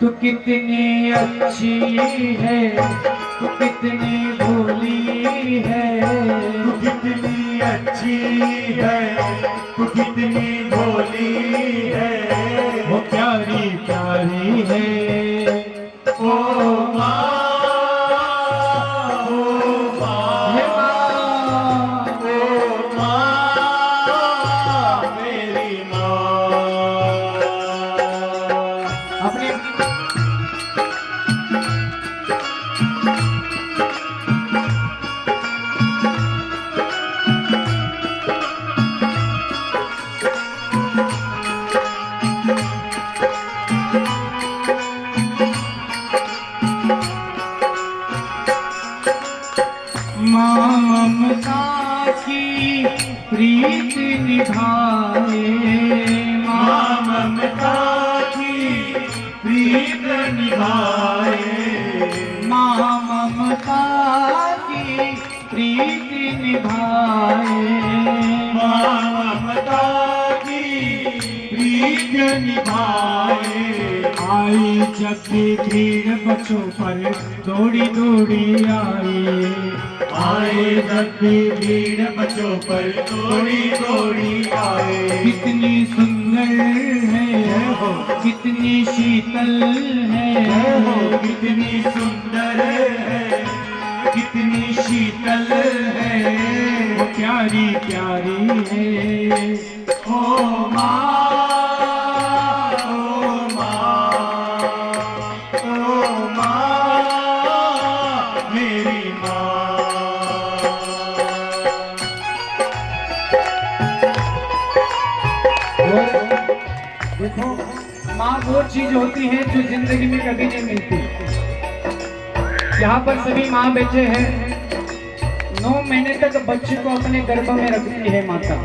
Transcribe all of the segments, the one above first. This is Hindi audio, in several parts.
तू कितनी अच्छी है, तू कितनी भोली है, तू कितनी अच्छी है, तू कितनी भोली है, वो प्यारी प्यारी है। ओ माँ, ओ माँ, हे माँ, ओ माँ, मेरी माँ। अपने माँ ममता की प्रीत निभाए, माँ ममता की प्रीत निभाए, माँ ममता की प्रीत निभाए, माँ ममता की प्रीत निभाए। आई जब भी भीड़ बच्चों पर दौड़ी दौड़ी आई, आए जब भी भीड़ बच्चों पर दौड़ी दौड़ी आए। कितनी सुंदर है हो, कितनी शीतल है हो, कितनी सुंदर है, कितनी शीतल है, वो प्यारी प्यारी है। ओ माँ, ओ माँ, ओ माँ, मेरी माँ। देखो, माँ वो चीज होती है जो जिंदगी में कभी नहीं मिलती। यहाँ पर सभी माँ बैठे हैं, 9 महीने तक बच्चे को अपने गर्भ में रखती है माता।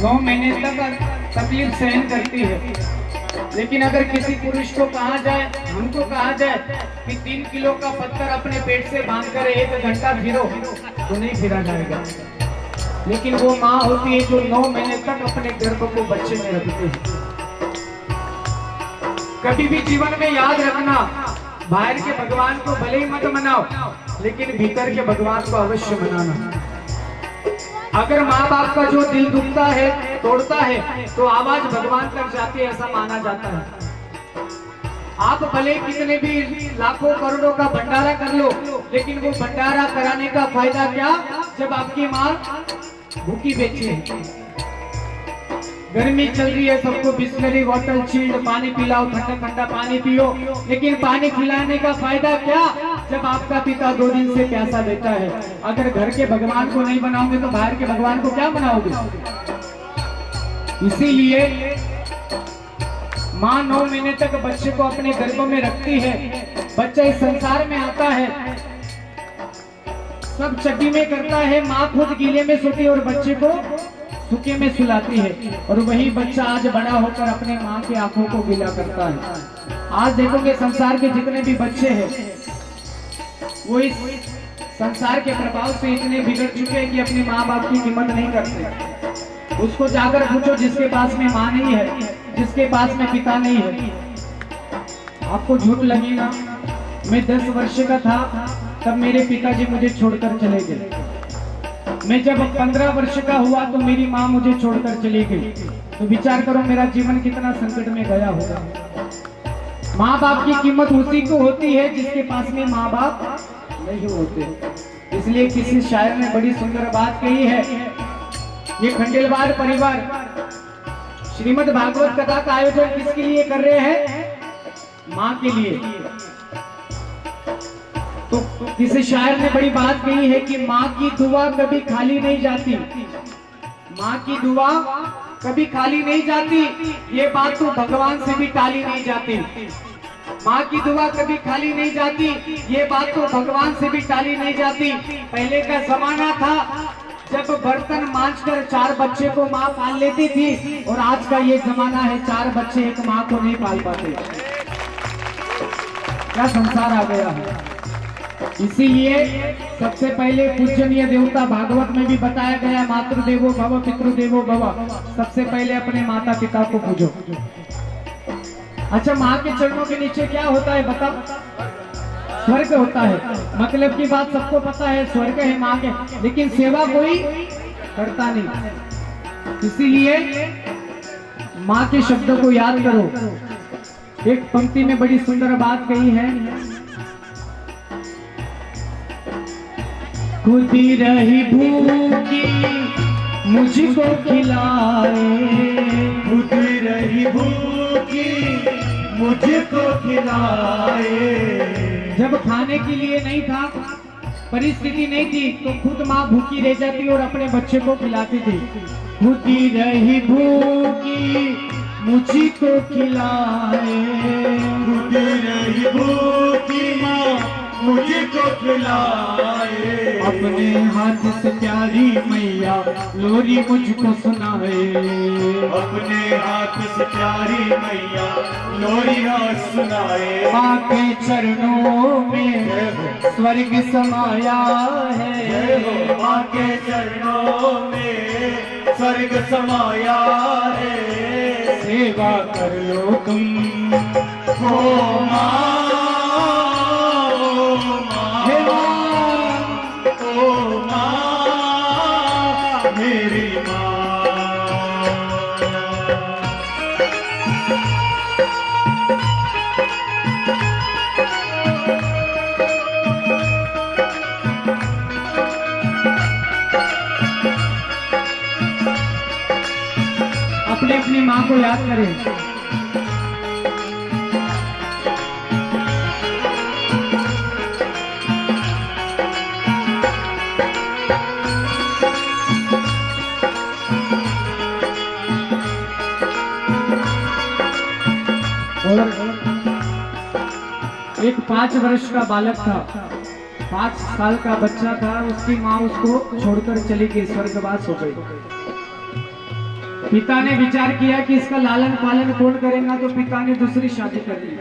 9 महीने तक तकलीफ सहन करती है। लेकिन अगर किसी पुरुष को कहा जाए, हमको कहा जाए कि 3 किलो का पत्थर अपने पेट से बांध कर 1 घंटा फिरो, तो नहीं फिरा जाएगा। लेकिन वो माँ होती है जो 9 महीने तक अपने गर्भ को बच्चे में रखती है। कभी भी जीवन में याद रखना, बाहर के भगवान को भले ही मत मनाओ, लेकिन भीतर के भगवान को अवश्य मनाना। अगर माँ बाप का जो दिल दुखता है, तोड़ता है, तो आवाज भगवान तक जाती है, ऐसा माना जाता है। आप भले कितने भी लाखों करोड़ों का भंडारा कर लो, लेकिन वो भंडारा कराने का फायदा क्या जब आपकी माँ भूखी बैठी है। गर्मी चल रही है, सबको बिस्लरी वाटर चिल्ड पानी पिलाओ, ठंडा ठंडा पानी पियो, लेकिन पानी पिलाने का फायदा क्या जब आपका पिता 2 दिन से प्यासा बैठा है। अगर घर के भगवान को नहीं बनाओगे तो बाहर के भगवान को क्या बनाओगे। इसीलिए माँ 9 महीने तक बच्चे को अपने गर्भ में रखती है। बच्चा इस संसार में आता है, सब चड्डी में करता है, माँ खुद गीले में सोती है और बच्चे को सूखे में सुलाती है। और वही बच्चा आज बड़ा होकर अपने माँ की आंखों को गीला करता है। आज देखोगे संसार के जितने भी बच्चे हैं, वो इस संसार के प्रभाव से इतने बिगड़ चुके हैं कि अपने माँ बाप की कीमत नहीं करते। उसको जाकर पूछो जिसके पास में माँ नहीं है, जिसके पास में पिता नहीं है, आपको झूठ लगेगा। मैं 10 वर्ष का था तब मेरे पिताजी मुझे छोड़कर चले गए। मैं जब 15 वर्ष का हुआ तो मेरी माँ मुझे छोड़कर चली गई। तो विचार करो मेरा जीवन कितना संकट में गया होगा। माँ बाप की कीमत उसी को होती है जिसके पास में माँ बाप नहीं होते। इसलिए किसी शायर ने बड़ी सुंदर बात कही है। ये खंडेलवाल परिवार श्रीमद् भागवत कथा का आयोजन किसके लिए कर रहे हैं? माँ के लिए। तो किसी शायर ने बड़ी बात कही है कि माँ की दुआ कभी खाली नहीं जाती। माँ की दुआ कभी खाली नहीं जाती, ये बात तो भगवान से भी टाली नहीं जाती। माँ की दुआ कभी खाली नहीं जाती, ये बात तो भगवान से भी टाली नहीं जाती। पहले का जमाना था जब बर्तन मांजकर 4 बच्चे को माँ पाल लेती थी, और आज का ये जमाना है 4 बच्चे एक माँ को नहीं पाल पाते। क्या संसार आ गया है। इसीलिए सबसे पहले पूजनीय देवता भागवत में भी बताया गया, मातृदेवो भव पितृदेवो भव। सबसे पहले अपने माता पिता को पूजो। अच्छा, माँ के चरणों के नीचे क्या होता है बता? स्वर्ग होता है। मतलब की बात सबको पता है, स्वर्ग है माँ के, लेकिन सेवा कोई करता नहीं। इसीलिए माँ के शब्दों को याद करो। एक पंक्ति में बड़ी सुंदर बात कही है, खुद ही रही भूखी मुझको खिलाए, खुद रही भूखी मुझको खिलाए। जब खाने के लिए नहीं था, परिस्थिति नहीं थी, तो खुद माँ भूखी रह जाती और अपने बच्चे को खिलाती थी। खुद ही रही भूखी मुझको खिलाए, खुद रही भूखी माँ मुझको खिलाए। अपने हाथ से प्यारी मैया लोरी मुझको सुनाए, अपने हाथ से प्यारी मैया लोरियां सुनाए। माँ के चरणों में स्वर्ग समाया है, माँ के चरणों में स्वर्ग समाया है। सेवा कर लो तुम ओ माँ, हे माँ, ओ माँ, मेरी माँ। अपने अपनी माँ को याद करें। और एक 5 वर्ष का बालक था, 5 साल का बच्चा था, उसकी माँ उसको छोड़कर चली गई, स्वर्गवास हो गई। पिता ने विचार किया कि इसका लालन पालन कौन करेगा, तो पिता ने दूसरी शादी कर ली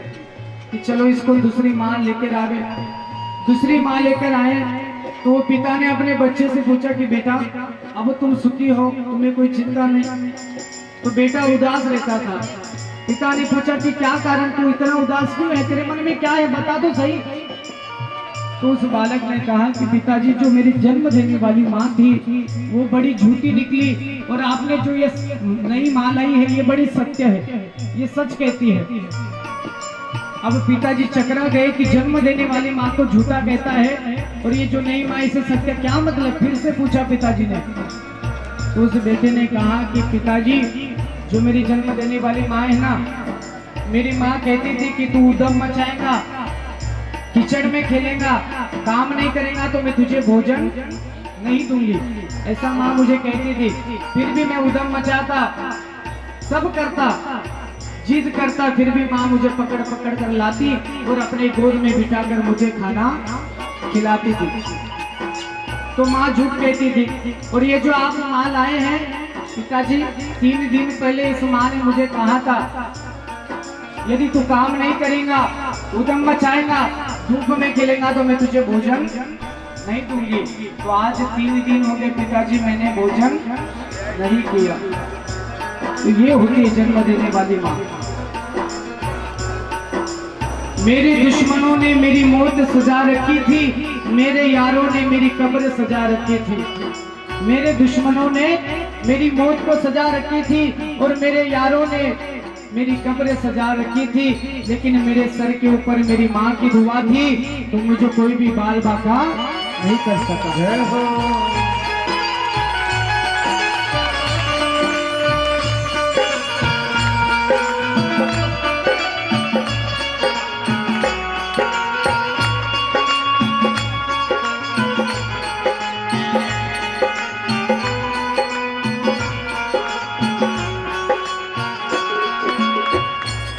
कि चलो इसको दूसरी माँ लेकर आ गए। दूसरी माँ लेकर आए तो वो पिता ने अपने बच्चे से पूछा कि बेटा अब तुम सुखी हो, तुम्हें कोई चिंता नहीं। तो बेटा उदास रहता था। पिता ने पूछा कि क्या कारण, तू इतना उदास क्यों है, तेरे मन में क्या है, बता तो सही। तो उस बालक ने कहा कि पिताजी, जो मेरी जन्म देने वाली माँ थी वो बड़ी झूठी निकली, और आपने जो ये नई माँ लाई है ये बड़ी सत्य है, ये सच कहती है। अब पिताजी चकरा गए कि जन्म देने वाली माँ को झूठा कहता है और ये जो नई माँ इसे सत्य, क्या मतलब? फिर से पूछा पिताजी ने। तो उस बेटे ने कहा कि पिताजी, जो मेरी जन्म देने वाली माँ है ना, मेरी माँ कहती थी कि तू उद्यम मचाएगा, कीचड़ में खेलेगा, काम नहीं करेगा तो मैं तुझे भोजन नहीं दूंगी, ऐसा माँ मुझे कहती थी। फिर भी मैं उद्यम मचाता, सब करता, जिद करता, फिर भी माँ मुझे पकड़ पकड़ कर लाती और अपने गोद में बिठाकर मुझे खाना खिलाती थी। तो माँ झूठ कहती थी। और ये जो आप माँ लाए हैं पिताजी, 3 दिन पहले इस माँ ने मुझे कहा था यदि तू काम नहीं करेगा, उद्यम मचाएगा, धूप में खेलेगा तो मैं तुझे भोजन नहीं दूंगी। तो आज 3 दिन हो गए पिताजी, मैंने भोजन नहीं किया। तो ये होती है जन्म देने वाली माँ। मेरे दुश्मनों ने मेरी मौत सजा रखी थी, मेरे यारों ने मेरी कब्र सजा रखी थी। मेरे दुश्मनों ने मेरी मौत को सजा रखी थी और मेरे यारों ने मेरी कब्र सजा रखी थी, लेकिन मेरे सर के ऊपर मेरी माँ की दुआ थी, तो मुझे कोई भी बाल बाका नहीं कर सका। जय हो।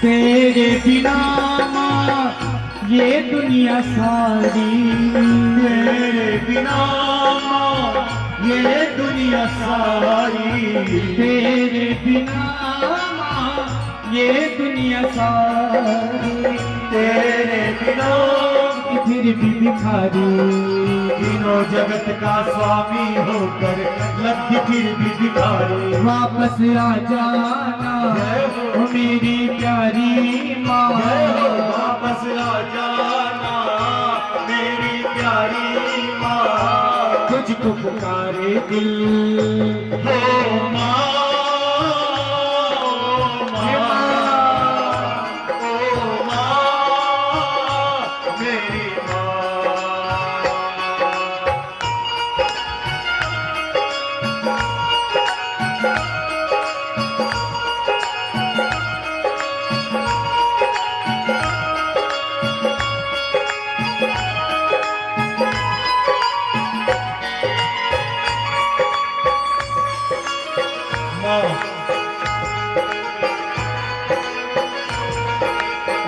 तेरे बिना माँ ये दुनिया सारी, तेरे बिना माँ ये दुनिया सारी, तेरे बिना माँ ये दुनिया सारी, तेरे बिना फिर भी भिखारी, तीनों जगत का स्वामी होकर लब्धि फिर भी दिखाई। वापस आ जाना ओ मेरी प्यारी माँ, वापस आ जाना मेरी प्यारी माँ, तुझको पुकारे दिल हो माँ, हे माँ। ओ माँ, मेरी माँ।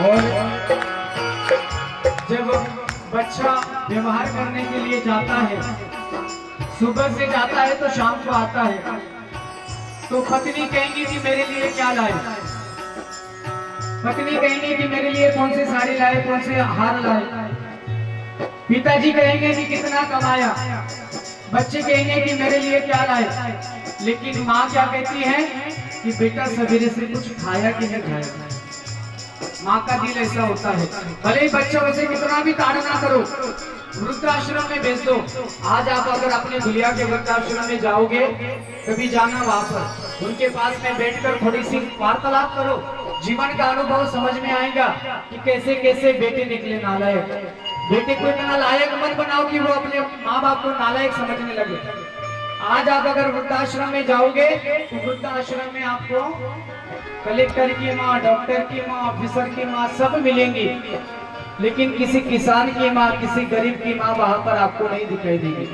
और जब बच्चा व्यवहार करने के लिए जाता है, सुबह से जाता है तो शाम को आता है, तो पत्नी कहेंगी कि मेरे लिए क्या लाए, पत्नी कहेंगी कि मेरे लिए कौन सी साड़ी लाए, कौन से हार लाए। पिताजी कहेंगे कि कितना कमाया, बच्चे कहेंगे कि मेरे लिए क्या लाए। लेकिन माँ क्या कहती है कि बेटा सवेरे से कुछ खाया कि नहीं खाया। माँ का दिल ऐसा होता है, भले ही बच्चों से कितना भी ताड़ना करो, वृद्धाश्रम में भेज दो। आज आप अगर अपने दुनिया के वृद्धाश्रम में जाओगे, कभी जाना वहां पर, उनके पास में बैठकर थोड़ी सी वार्तालाप करो, जीवन का अनुभव समझ में आएगा कि कैसे कैसे बेटे निकले नालायक। बेटे को इतना लायक मत बनाओ कि वो अपने माँ बाप को नालायक समझने लगे। आज आप अगर वृद्धाश्रम में जाओगे तो वृद्धाश्रम में आपको कलेक्टर की माँ, डॉक्टर की माँ, ऑफिसर की माँ सब मिलेंगी, लेकिन किसी किसान की माँ, किसी गरीब की माँ वहां पर आपको नहीं दिखाई देगी।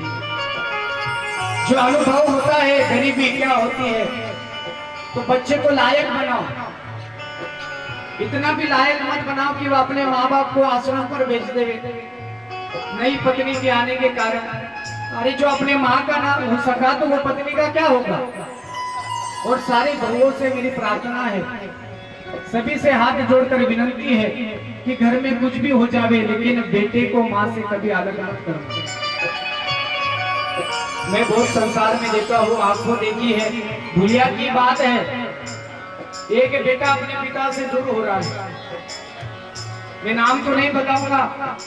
जो अनुभव होता है गरीबी क्या होती है, तो बच्चे को लायक बनाओ, इतना भी लायक मत बनाओ कि वो अपने माँ बाप को आश्रम पर भेज दे। नई पत्नी के आने के कारण, अरे जो अपने माँ का ना हो सका तो वो पत्नी का क्या होगा। और सारे बहुओं से मेरी प्रार्थना है, सभी से हाथ जोड़कर विनती है कि घर में कुछ भी हो जावे, लेकिन बेटे को माँ से कभी अलग मत करना। मैं बहुत संसार में देखा हूँ, आपको देखी है, भूलिया की बात है, एक बेटा अपने पिता से दूर हो रहा है। मैं नाम तो नहीं बताऊंगा,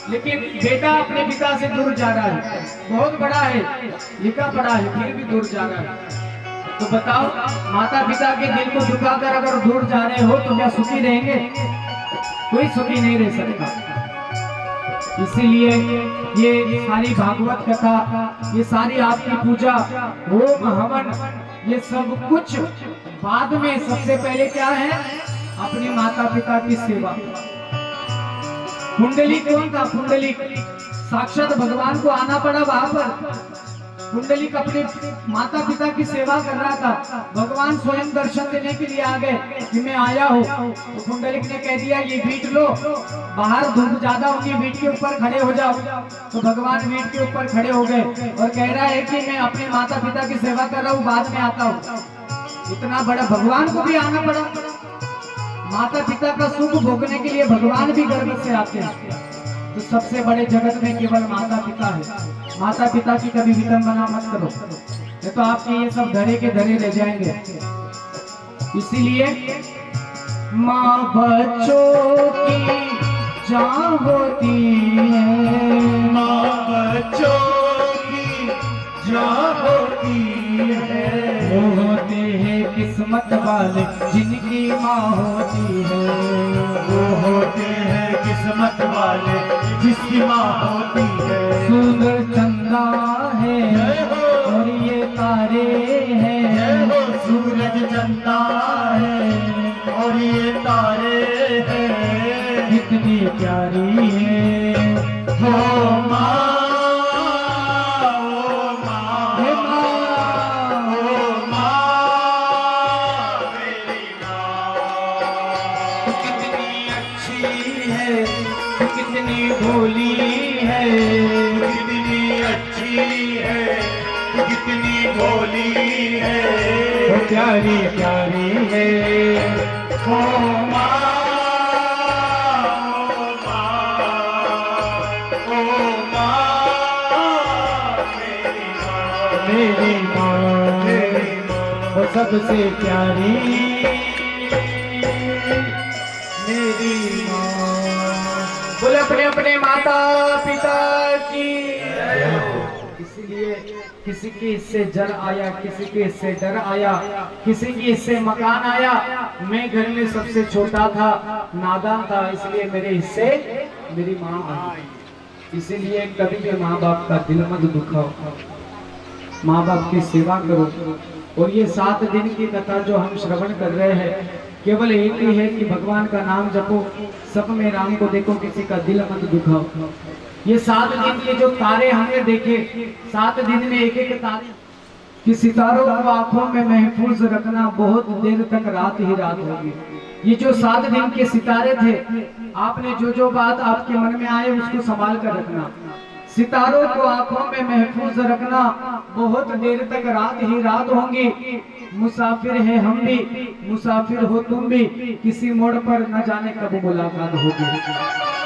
लेकिन बेटा अपने पिता से दूर जा रहा है, बहुत बड़ा है, लिखा पढ़ा है, फिर भी दूर जा रहा है। तो बताओ, माता पिता के दिल को दुखाकर अगर दूर जा रहे हो तो क्या सुखी रहेंगे? कोई सुखी नहीं रह सकता। इसीलिए ये सारी भागवत कथा, ये सारी आपकी पूजा, होम हवन, ये सब कुछ बाद में, सबसे पहले क्या है, अपने माता पिता की सेवा। कुंडली कौन था? कुंडली साक्षात भगवान को आना पड़ा वहां पर। कुंडली अपने माता पिता की सेवा कर रहा था, भगवान स्वयं दर्शन देने के लिए आ गए कि मैं आया हूँ। तो कुंडलिक ने कह दिया ये बीट लो, बाहर धूप ज्यादा होगी, बीट के ऊपर खड़े हो जाओ। तो भगवान बीट के ऊपर खड़े हो गए और कह रहा है कि मैं अपने माता पिता की सेवा कर रहा हूँ, बाद में आता हूँ। इतना बड़ा भगवान को भी आना पड़ा। माता पिता का सुख भोगने के लिए भगवान भी गर्भ से आते हैं। तो सबसे बड़े जगत में केवल माता पिता है। माता पिता की कभी विडंबना मत करो, नहीं तो आपके ये सब धरे के धरे रह जाएंगे। इसीलिए माँ बच्चों की जान होती है, माँ बच्चों की जान होती है। वो होते हैं किस्मत वाले जिनकी माँ होती है। वो होते हैं किस्मत वाले जिसकी माँ होती है। सूरज चंदा है और ये तारे हैं, सूरज चंदा है और ये तारे हैं। कितनी प्यारी है हो माँ, हे माँ, कितनी अच्छी है, कितनी भोली है, कितनी अच्छी है, कितनी भोली है। वो प्यारी प्यारी है। हो माँ, ओ माँ, मेरी माँ मेरी माँ वो सबसे प्यारी मेरी माँ। बोले अपने अपने माता पिता की। इसीलिए किसी के इससे जर आया, किसी के इससे डर आया, किसी की इससे मकान आया। मैं घर में सबसे छोटा था, नादान था, इसलिए मेरे हिस्से मेरी माँ आई। इसीलिए कभी भी माँ बाप का दिल मत दुखाओ, माँ बाप की सेवा करो। और ये 7 दिन की कथा जो हम श्रवण कर रहे हैं, केवल एक ही है कि भगवान का नाम जपो, सब में राम को देखो, किसी का दिल मत दुखाओ। ये 7 दिन के जो तारे हमने देखे, 7 दिन में एक एक तारे कि सितारों को आंखों में महफूज रखना, बहुत देर तक रात ही रात होगी। ये जो 7 दिन के सितारे थे, आपने जो बात आपके मन में आए उसको संभाल कर रखना। सितारों को आंखों में महफूज रखना, बहुत देर तक रात ही रात होंगी। मुसाफिर है हम भी, मुसाफिर हो तुम भी, किसी मोड़ पर न जाने कब मुलाकात होगी।